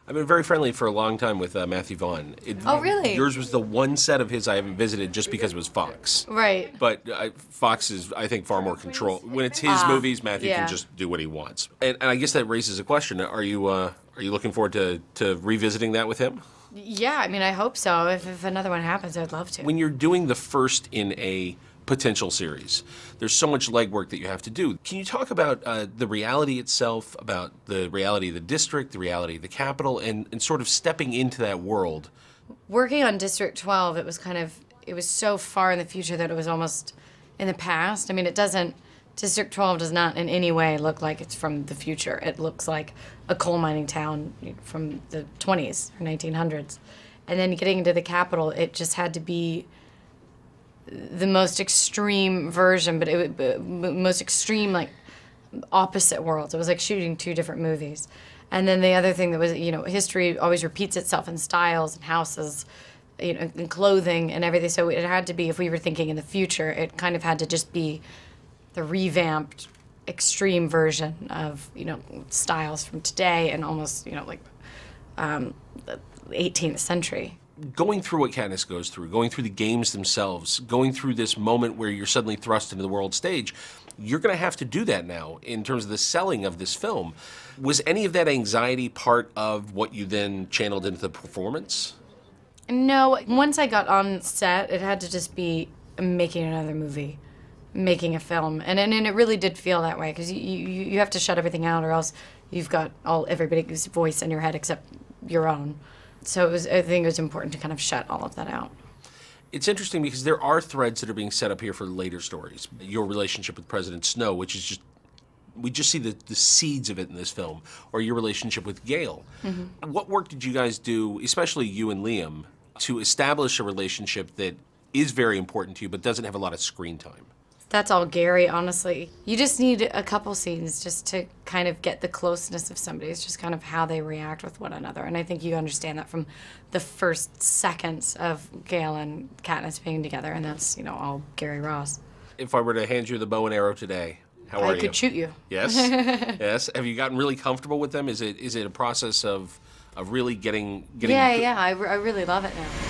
I've been very friendly for a long time with Matthew Vaughn. Oh, really? Yours was the one set of his I haven't visited just because it was Fox. Right. But Fox is, I think, far more control. When it's his movies, Matthew can just do what he wants. And I guess that raises a question. Are you looking forward to revisiting that with him? Yeah, I mean, I hope so. If another one happens, I'd love to. When you're doing the first in a potential series, there's so much legwork that you have to do. Can you talk about the reality itself, about the reality of the district, the reality of the Capitol, and sort of stepping into that world? Working on District 12, it was so far in the future that it was almost in the past. I mean, District 12 does not in any way look like it's from the future. It looks like a coal mining town from the 20s or 1900s. And then getting into the Capitol, it just had to be the most extreme version, but most extreme, like, opposite worlds. It was like shooting two different movies. And then the other thing that was, history always repeats itself in styles and houses, and clothing and everything. So it had to be, if we were thinking in the future, it kind of had to just be the revamped, extreme version of, styles from today and almost, the 18th century. Going through what Katniss goes through, going through the games themselves, going through this moment where you're suddenly thrust into the world stage, you're going to have to do that now in terms of the selling of this film. Was any of that anxiety part of what you then channeled into the performance? No. Once I got on set, it had to just be making another movie, making a film. And it really did feel that way, because you have to shut everything out, or else you've got everybody's voice in your head except your own. So I think it was important to kind of shut all of that out. It's interesting because there are threads that are being set up here for later stories. Your relationship with President Snow, which is just, we just see the seeds of it in this film, or your relationship with Gale. Mm-hmm. What work did you guys do, especially you and Liam, to establish a relationship that is very important to you but doesn't have a lot of screen time? That's all Gary, honestly. You just need a couple scenes just to kind of get the closeness of somebody. It's just kind of how they react with one another. And I think you understand that from the first seconds of Gale and Katniss being together, and that's, all Gary Ross. If I were to hand you the bow and arrow today, how are you? I could shoot you. Yes? Yes? Have you gotten really comfortable with them? Is it a process of really getting Yeah, I really love it now.